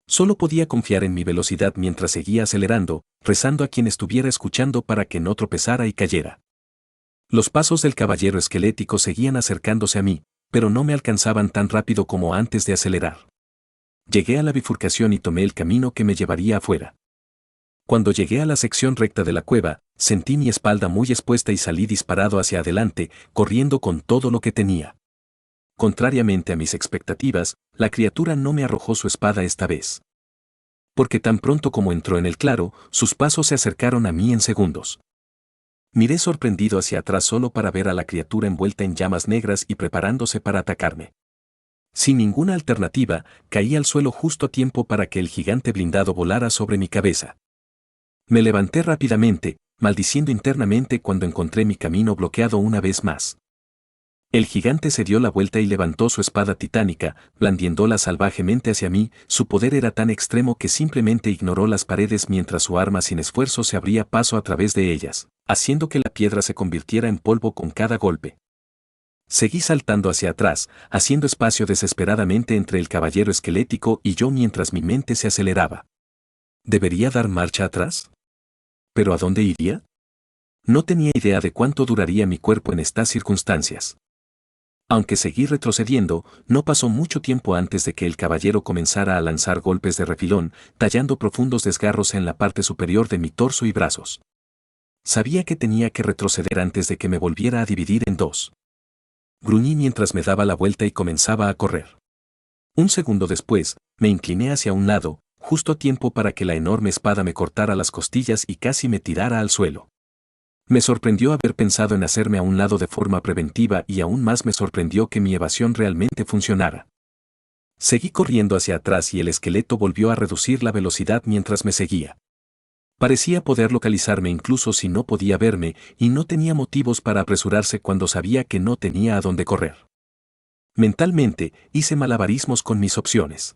Solo podía confiar en mi velocidad mientras seguía acelerando, rezando a quien estuviera escuchando para que no tropezara y cayera. Los pasos del caballero esquelético seguían acercándose a mí, pero no me alcanzaban tan rápido como antes de acelerar. Llegué a la bifurcación y tomé el camino que me llevaría afuera. Cuando llegué a la sección recta de la cueva, sentí mi espalda muy expuesta y salí disparado hacia adelante, corriendo con todo lo que tenía. Contrariamente a mis expectativas, la criatura no me arrojó su espada esta vez. Porque tan pronto como entró en el claro, sus pasos se acercaron a mí en segundos. Miré sorprendido hacia atrás solo para ver a la criatura envuelta en llamas negras y preparándose para atacarme. Sin ninguna alternativa, caí al suelo justo a tiempo para que el gigante blindado volara sobre mi cabeza. Me levanté rápidamente, maldiciendo internamente cuando encontré mi camino bloqueado una vez más. El gigante se dio la vuelta y levantó su espada titánica, blandiéndola salvajemente hacia mí. Su poder era tan extremo que simplemente ignoró las paredes mientras su arma sin esfuerzo se abría paso a través de ellas, haciendo que la piedra se convirtiera en polvo con cada golpe. Seguí saltando hacia atrás, haciendo espacio desesperadamente entre el caballero esquelético y yo mientras mi mente se aceleraba. ¿Debería dar marcha atrás? ¿Pero a dónde iría? No tenía idea de cuánto duraría mi cuerpo en estas circunstancias. Aunque seguí retrocediendo, no pasó mucho tiempo antes de que el caballero comenzara a lanzar golpes de refilón, tallando profundos desgarros en la parte superior de mi torso y brazos. Sabía que tenía que retroceder antes de que me volviera a dividir en dos. Gruñí mientras me daba la vuelta y comenzaba a correr. Un segundo después, me incliné hacia un lado, justo a tiempo para que la enorme espada me cortara las costillas y casi me tirara al suelo. Me sorprendió haber pensado en hacerme a un lado de forma preventiva y aún más me sorprendió que mi evasión realmente funcionara. Seguí corriendo hacia atrás y el esqueleto volvió a reducir la velocidad mientras me seguía. Parecía poder localizarme incluso si no podía verme y no tenía motivos para apresurarse cuando sabía que no tenía a dónde correr. Mentalmente, hice malabarismos con mis opciones.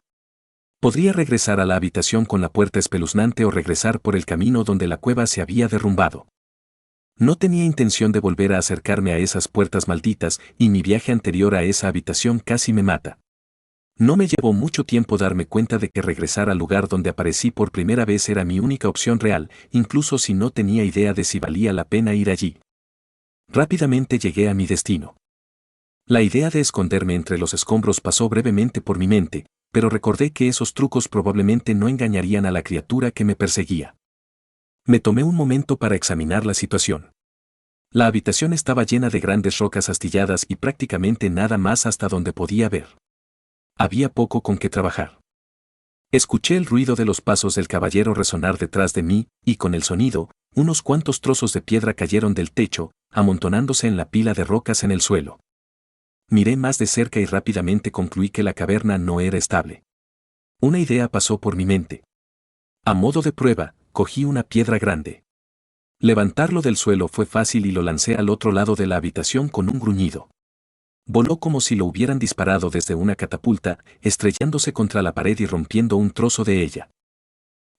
Podría regresar a la habitación con la puerta espeluznante o regresar por el camino donde la cueva se había derrumbado. No tenía intención de volver a acercarme a esas puertas malditas y mi viaje anterior a esa habitación casi me mata. No me llevó mucho tiempo darme cuenta de que regresar al lugar donde aparecí por primera vez era mi única opción real, incluso si no tenía idea de si valía la pena ir allí. Rápidamente llegué a mi destino. La idea de esconderme entre los escombros pasó brevemente por mi mente, pero recordé que esos trucos probablemente no engañarían a la criatura que me perseguía. Me tomé un momento para examinar la situación. La habitación estaba llena de grandes rocas astilladas y prácticamente nada más hasta donde podía ver. Había poco con qué trabajar. Escuché el ruido de los pasos del caballero resonar detrás de mí, y con el sonido, unos cuantos trozos de piedra cayeron del techo, amontonándose en la pila de rocas en el suelo. Miré más de cerca y rápidamente concluí que la caverna no era estable. Una idea pasó por mi mente. A modo de prueba, cogí una piedra grande. Levantarlo del suelo fue fácil y lo lancé al otro lado de la habitación con un gruñido. Voló como si lo hubieran disparado desde una catapulta, estrellándose contra la pared y rompiendo un trozo de ella.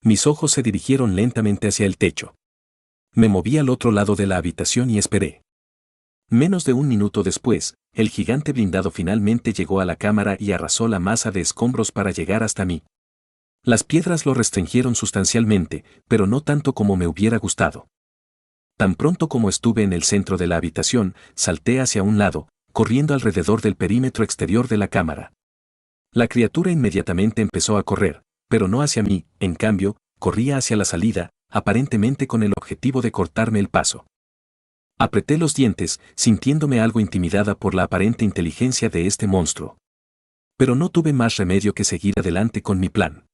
Mis ojos se dirigieron lentamente hacia el techo. Me moví al otro lado de la habitación y esperé. Menos de un minuto después, el gigante blindado finalmente llegó a la cámara y arrasó la masa de escombros para llegar hasta mí. Las piedras lo restringieron sustancialmente, pero no tanto como me hubiera gustado. Tan pronto como estuve en el centro de la habitación, salté hacia un lado, corriendo alrededor del perímetro exterior de la cámara. La criatura inmediatamente empezó a correr, pero no hacia mí, en cambio, corría hacia la salida, aparentemente con el objetivo de cortarme el paso. Apreté los dientes, sintiéndome algo intimidada por la aparente inteligencia de este monstruo. Pero no tuve más remedio que seguir adelante con mi plan.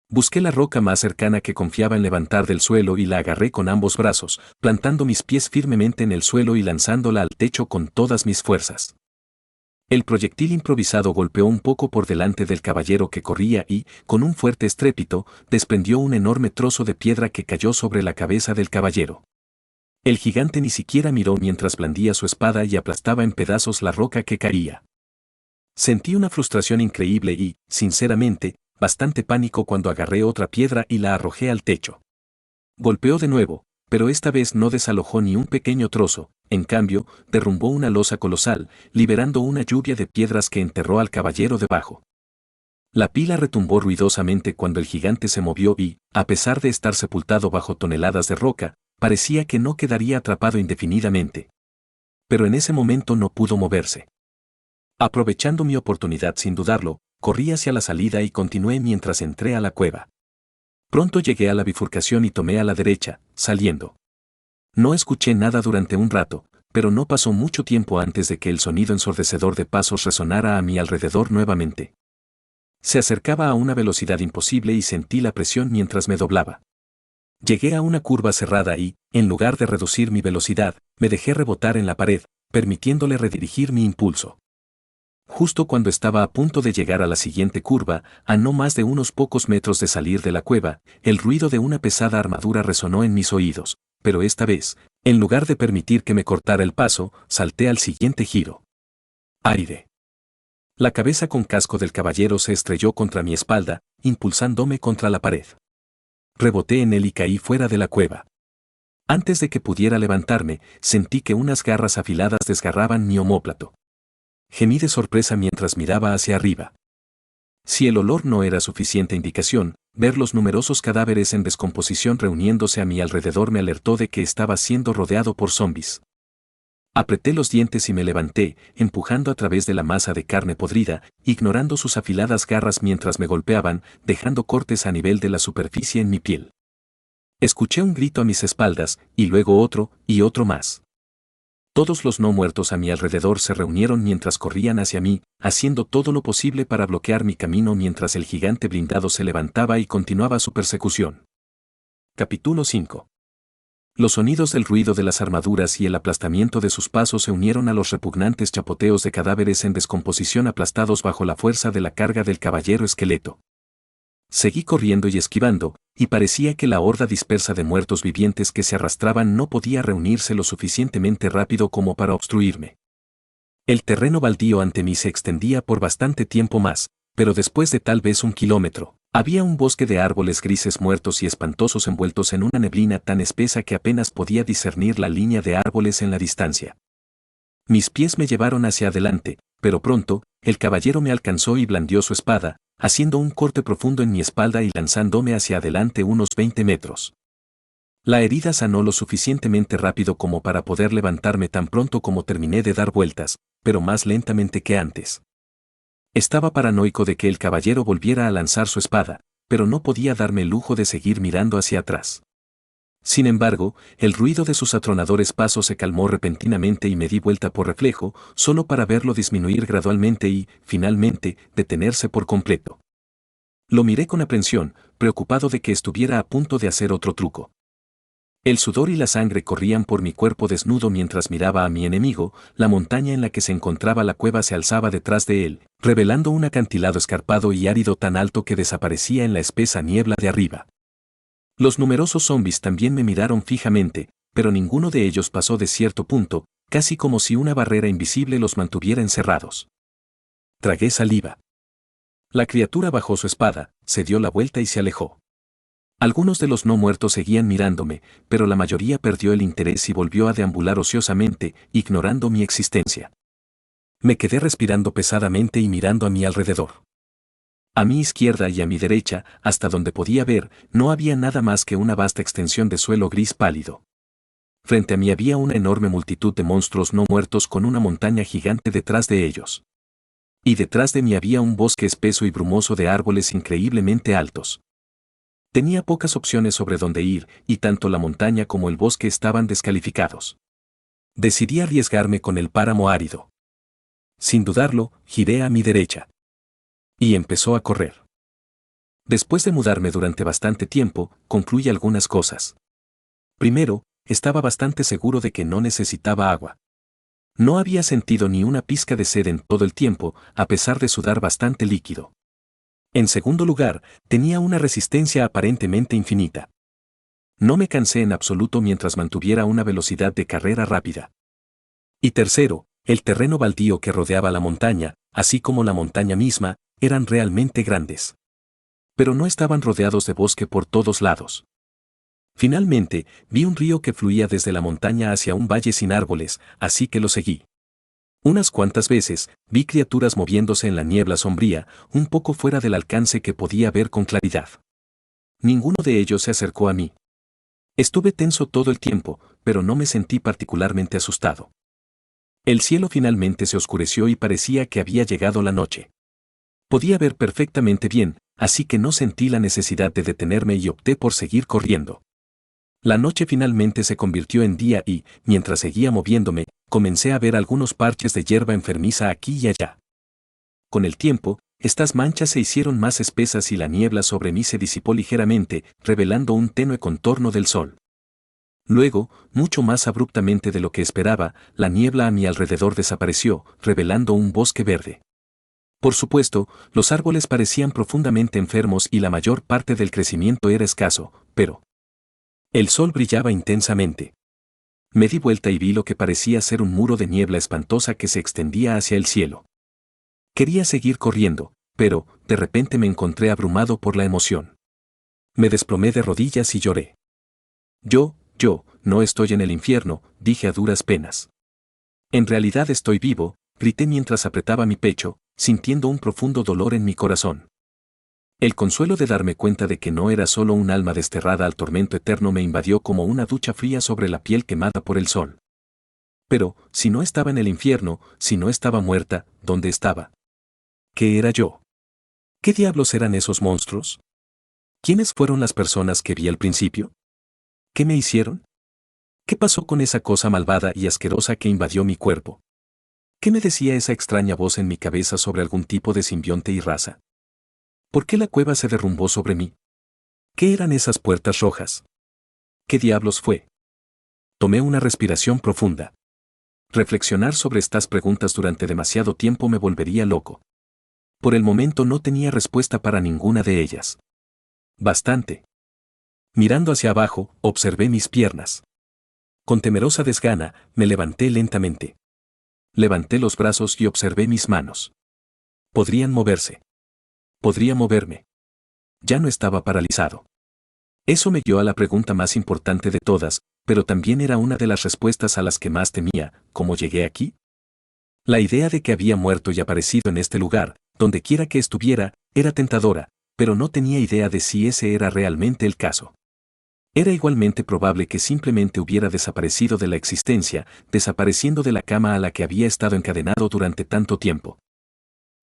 Busqué la roca más cercana que confiaba en levantar del suelo y la agarré con ambos brazos, plantando mis pies firmemente en el suelo y lanzándola al techo con todas mis fuerzas. El proyectil improvisado golpeó un poco por delante del caballero que corría y, con un fuerte estrépito, desprendió un enorme trozo de piedra que cayó sobre la cabeza del caballero. El gigante ni siquiera miró mientras blandía su espada y aplastaba en pedazos la roca que caía. Sentí una frustración increíble y, sinceramente, bastante pánico cuando agarré otra piedra y la arrojé al techo. Golpeó de nuevo, pero esta vez no desalojó ni un pequeño trozo, en cambio, derrumbó una losa colosal, liberando una lluvia de piedras que enterró al caballero debajo. La pila retumbó ruidosamente cuando el gigante se movió y, a pesar de estar sepultado bajo toneladas de roca, parecía que no quedaría atrapado indefinidamente. Pero en ese momento no pudo moverse. Aprovechando mi oportunidad sin dudarlo, corrí hacia la salida y continué mientras entré a la cueva. Pronto llegué a la bifurcación y tomé a la derecha, saliendo. No escuché nada durante un rato, pero no pasó mucho tiempo antes de que el sonido ensordecedor de pasos resonara a mi alrededor nuevamente. Se acercaba a una velocidad imposible y sentí la presión mientras me doblaba. Llegué a una curva cerrada y, en lugar de reducir mi velocidad, me dejé rebotar en la pared, permitiéndole redirigir mi impulso. Justo cuando estaba a punto de llegar a la siguiente curva, a no más de unos pocos metros de salir de la cueva, el ruido de una pesada armadura resonó en mis oídos, pero esta vez, en lugar de permitir que me cortara el paso, salté al siguiente giro. Aire. La cabeza con casco del caballero se estrelló contra mi espalda, impulsándome contra la pared. Reboté en él y caí fuera de la cueva. Antes de que pudiera levantarme, sentí que unas garras afiladas desgarraban mi omóplato. Gemí de sorpresa mientras miraba hacia arriba. Si el olor no era suficiente indicación, ver los numerosos cadáveres en descomposición reuniéndose a mi alrededor me alertó de que estaba siendo rodeado por zombis. Apreté los dientes y me levanté, empujando a través de la masa de carne podrida, ignorando sus afiladas garras mientras me golpeaban, dejando cortes a nivel de la superficie en mi piel. Escuché un grito a mis espaldas, y luego otro, y otro más. Todos los no muertos a mi alrededor se reunieron mientras corrían hacia mí, haciendo todo lo posible para bloquear mi camino mientras el gigante blindado se levantaba y continuaba su persecución. Capítulo 5. Los sonidos del ruido de las armaduras y el aplastamiento de sus pasos se unieron a los repugnantes chapoteos de cadáveres en descomposición aplastados bajo la fuerza de la carga del caballero esqueleto. Seguí corriendo y esquivando, y parecía que la horda dispersa de muertos vivientes que se arrastraban no podía reunirse lo suficientemente rápido como para obstruirme. El terreno baldío ante mí se extendía por bastante tiempo más, pero después de tal vez 1 kilómetro, había un bosque de árboles grises muertos y espantosos envueltos en una neblina tan espesa que apenas podía discernir la línea de árboles en la distancia. Mis pies me llevaron hacia adelante, pero pronto, el caballero me alcanzó y blandió su espada, haciendo un corte profundo en mi espalda y lanzándome hacia adelante unos 20 metros. La herida sanó lo suficientemente rápido como para poder levantarme tan pronto como terminé de dar vueltas, pero más lentamente que antes. Estaba paranoico de que el caballero volviera a lanzar su espada, pero no podía darme el lujo de seguir mirando hacia atrás. Sin embargo, el ruido de sus atronadores pasos se calmó repentinamente y me di vuelta por reflejo, solo para verlo disminuir gradualmente y, finalmente, detenerse por completo. Lo miré con aprensión, preocupado de que estuviera a punto de hacer otro truco. El sudor y la sangre corrían por mi cuerpo desnudo mientras miraba a mi enemigo. La montaña en la que se encontraba la cueva se alzaba detrás de él, revelando un acantilado escarpado y árido tan alto que desaparecía en la espesa niebla de arriba. Los numerosos zombis también me miraron fijamente, pero ninguno de ellos pasó de cierto punto, casi como si una barrera invisible los mantuviera encerrados. Tragué saliva. La criatura bajó su espada, se dio la vuelta y se alejó. Algunos de los no muertos seguían mirándome, pero la mayoría perdió el interés y volvió a deambular ociosamente, ignorando mi existencia. Me quedé respirando pesadamente y mirando a mi alrededor. A mi izquierda y a mi derecha, hasta donde podía ver, no había nada más que una vasta extensión de suelo gris pálido. Frente a mí había una enorme multitud de monstruos no muertos con una montaña gigante detrás de ellos. Y detrás de mí había un bosque espeso y brumoso de árboles increíblemente altos. Tenía pocas opciones sobre dónde ir, y tanto la montaña como el bosque estaban descalificados. Decidí arriesgarme con el páramo árido. Sin dudarlo, giré a mi derecha. Y empezó a correr. Después de mudarme durante bastante tiempo, concluí algunas cosas. Primero, estaba bastante seguro de que no necesitaba agua. No había sentido ni una pizca de sed en todo el tiempo, a pesar de sudar bastante líquido. En segundo lugar, tenía una resistencia aparentemente infinita. No me cansé en absoluto mientras mantuviera una velocidad de carrera rápida. Y tercero, el terreno baldío que rodeaba la montaña, así como la montaña misma, eran realmente grandes. Pero no estaban rodeados de bosque por todos lados. Finalmente, vi un río que fluía desde la montaña hacia un valle sin árboles, así que lo seguí. Unas cuantas veces, vi criaturas moviéndose en la niebla sombría, un poco fuera del alcance que podía ver con claridad. Ninguno de ellos se acercó a mí. Estuve tenso todo el tiempo, pero no me sentí particularmente asustado. El cielo finalmente se oscureció y parecía que había llegado la noche. Podía ver perfectamente bien, así que no sentí la necesidad de detenerme y opté por seguir corriendo. La noche finalmente se convirtió en día y, mientras seguía moviéndome, comencé a ver algunos parches de hierba enfermiza aquí y allá. Con el tiempo, estas manchas se hicieron más espesas y la niebla sobre mí se disipó ligeramente, revelando un tenue contorno del sol. Luego, mucho más abruptamente de lo que esperaba, la niebla a mi alrededor desapareció, revelando un bosque verde. Por supuesto, los árboles parecían profundamente enfermos y la mayor parte del crecimiento era escaso, pero el sol brillaba intensamente. Me di vuelta y vi lo que parecía ser un muro de niebla espantosa que se extendía hacia el cielo. Quería seguir corriendo, pero, de repente me encontré abrumado por la emoción. Me desplomé de rodillas y lloré. Yo, no estoy en el infierno, dije a duras penas. En realidad estoy vivo, grité mientras apretaba mi pecho, sintiendo un profundo dolor en mi corazón. El consuelo de darme cuenta de que no era solo un alma desterrada al tormento eterno me invadió como una ducha fría sobre la piel quemada por el sol. Pero, si no estaba en el infierno, si no estaba muerta, ¿dónde estaba? ¿Qué era yo? ¿Qué diablos eran esos monstruos? ¿Quiénes fueron las personas que vi al principio? ¿Qué me hicieron? ¿Qué pasó con esa cosa malvada y asquerosa que invadió mi cuerpo? ¿Qué me decía esa extraña voz en mi cabeza sobre algún tipo de simbionte y raza? ¿Por qué la cueva se derrumbó sobre mí? ¿Qué eran esas puertas rojas? ¿Qué diablos fue? Tomé una respiración profunda. Reflexionar sobre estas preguntas durante demasiado tiempo me volvería loco. Por el momento no tenía respuesta para ninguna de ellas. Bastante. Mirando hacia abajo, observé mis piernas. Con temerosa desgana, me levanté lentamente. Levanté los brazos y observé mis manos. Podrían moverse. Podría moverme. Ya no estaba paralizado. Eso me guió a la pregunta más importante de todas, pero también era una de las respuestas a las que más temía: ¿cómo llegué aquí? La idea de que había muerto y aparecido en este lugar, donde quiera que estuviera, era tentadora, pero no tenía idea de si ese era realmente el caso. Era igualmente probable que simplemente hubiera desaparecido de la existencia, desapareciendo de la cama a la que había estado encadenado durante tanto tiempo.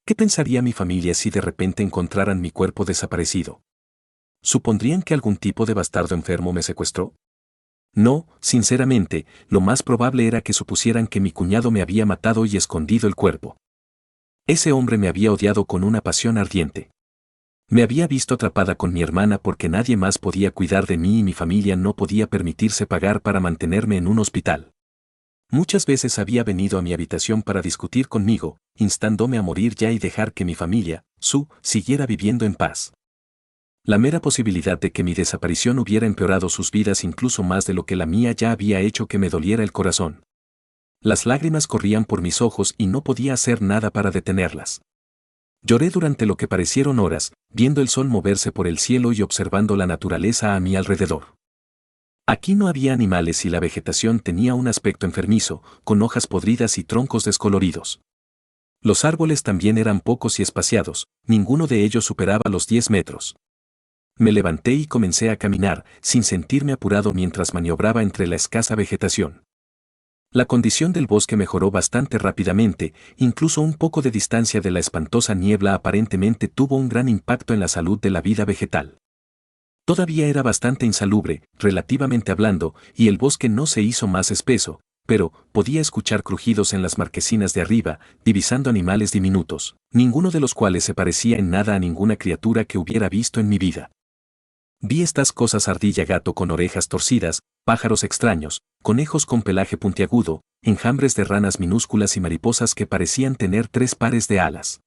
¿Qué pensaría mi familia si de repente encontraran mi cuerpo desaparecido? ¿Supondrían que algún tipo de bastardo enfermo me secuestró? No, sinceramente, lo más probable era que supusieran que mi cuñado me había matado y escondido el cuerpo. Ese hombre me había odiado con una pasión ardiente. Me había visto atrapada con mi hermana porque nadie más podía cuidar de mí y mi familia no podía permitirse pagar para mantenerme en un hospital. Muchas veces había venido a mi habitación para discutir conmigo, instándome a morir ya y dejar que mi familia, siguiera viviendo en paz. La mera posibilidad de que mi desaparición hubiera empeorado sus vidas incluso más de lo que la mía ya había hecho que me doliera el corazón. Las lágrimas corrían por mis ojos y no podía hacer nada para detenerlas. Lloré durante lo que parecieron horas, viendo el sol moverse por el cielo y observando la naturaleza a mi alrededor. Aquí no había animales y la vegetación tenía un aspecto enfermizo, con hojas podridas y troncos descoloridos. Los árboles también eran pocos y espaciados, ninguno de ellos superaba los 10 metros. Me levanté y comencé a caminar, sin sentirme apurado mientras maniobraba entre la escasa vegetación. La condición del bosque mejoró bastante rápidamente, incluso un poco de distancia de la espantosa niebla aparentemente tuvo un gran impacto en la salud de la vida vegetal. Todavía era bastante insalubre, relativamente hablando, y el bosque no se hizo más espeso, pero podía escuchar crujidos en las marquesinas de arriba, divisando animales diminutos, ninguno de los cuales se parecía en nada a ninguna criatura que hubiera visto en mi vida. Vi estas cosas: ardilla gato con orejas torcidas, pájaros extraños, conejos con pelaje puntiagudo, enjambres de ranas minúsculas y mariposas que parecían tener 3 pares de alas.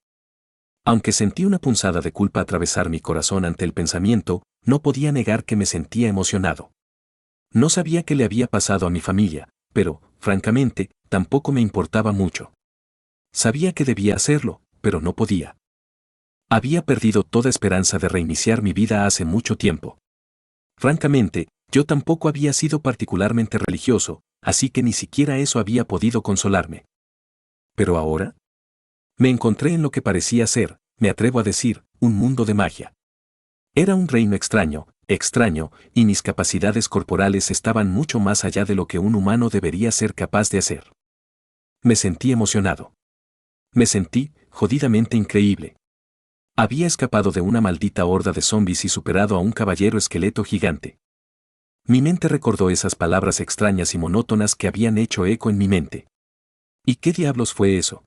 Aunque sentí una punzada de culpa atravesar mi corazón ante el pensamiento, no podía negar que me sentía emocionado. No sabía qué le había pasado a mi familia, pero, francamente, tampoco me importaba mucho. Sabía que debía hacerlo, pero no podía. Había perdido toda esperanza de reiniciar mi vida hace mucho tiempo. Francamente, yo tampoco había sido particularmente religioso, así que ni siquiera eso había podido consolarme. Pero ahora, me encontré en lo que parecía ser, me atrevo a decir, un mundo de magia. Era un reino extraño, y mis capacidades corporales estaban mucho más allá de lo que un humano debería ser capaz de hacer. Me sentí emocionado. Me sentí, jodidamente increíble. Había escapado de una maldita horda de zombies y superado a un caballero esqueleto gigante. Mi mente recordó esas palabras extrañas y monótonas que habían hecho eco en mi mente. ¿Y qué diablos fue eso?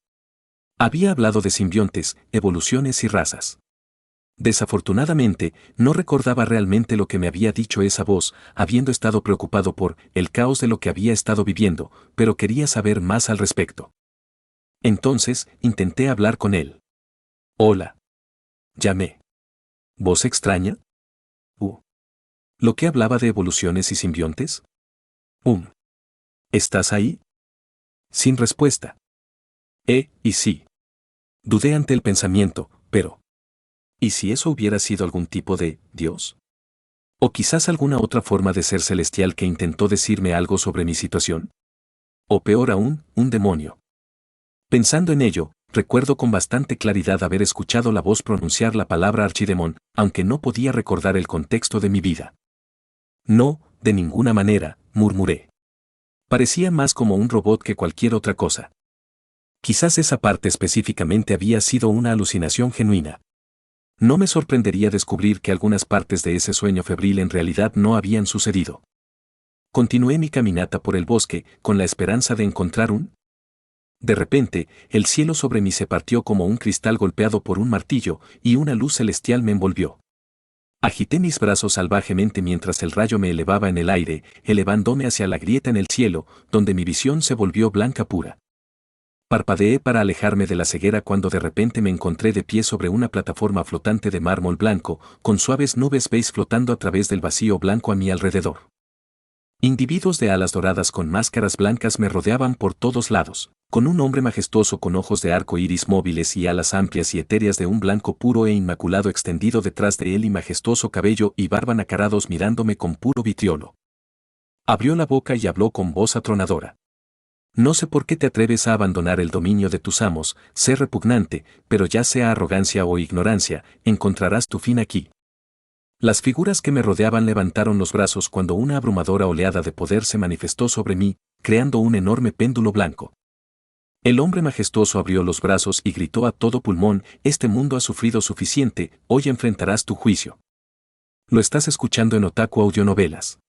Había hablado de simbiontes, evoluciones y razas. Desafortunadamente, no recordaba realmente lo que me había dicho esa voz, habiendo estado preocupado por el caos de lo que había estado viviendo, pero quería saber más al respecto. Entonces, intenté hablar con él. Hola. Llamé. ¿Voz extraña? ¿Lo que hablaba de evoluciones y simbiontes? ¿Estás ahí? Sin respuesta. Y sí. Dudé ante el pensamiento, pero ¿y si eso hubiera sido algún tipo de Dios? ¿O quizás alguna otra forma de ser celestial que intentó decirme algo sobre mi situación? O peor aún, un demonio. Pensando en ello, Recuerdo con bastante claridad haber escuchado la voz pronunciar la palabra Archidemon, aunque no podía recordar el contexto de mi vida. No, de ninguna manera, murmuré. Parecía más como un robot que cualquier otra cosa. Quizás esa parte específicamente había sido una alucinación genuina. No me sorprendería descubrir que algunas partes de ese sueño febril en realidad no habían sucedido. Continué mi caminata por el bosque, con la esperanza de encontrar un... De repente, el cielo sobre mí se partió como un cristal golpeado por un martillo, y una luz celestial me envolvió. Agité mis brazos salvajemente mientras el rayo me elevaba en el aire, elevándome hacia la grieta en el cielo, donde mi visión se volvió blanca pura. Parpadeé para alejarme de la ceguera cuando de repente me encontré de pie sobre una plataforma flotante de mármol blanco, con suaves nubes beige flotando a través del vacío blanco a mi alrededor. Individuos de alas doradas con máscaras blancas me rodeaban por todos lados, con un hombre majestuoso con ojos de arco iris móviles y alas amplias y etéreas de un blanco puro e inmaculado extendido detrás de él y majestuoso cabello y barba nacarados mirándome con puro vitriolo. Abrió la boca y habló con voz atronadora. No sé por qué te atreves a abandonar el dominio de tus amos, sé repugnante, pero ya sea arrogancia o ignorancia, encontrarás tu fin aquí. Las figuras que me rodeaban levantaron los brazos cuando una abrumadora oleada de poder se manifestó sobre mí, creando un enorme péndulo blanco. El hombre majestuoso abrió los brazos y gritó a todo pulmón, este mundo ha sufrido suficiente, hoy enfrentarás tu juicio. Lo estás escuchando en Otaku Audionovelas.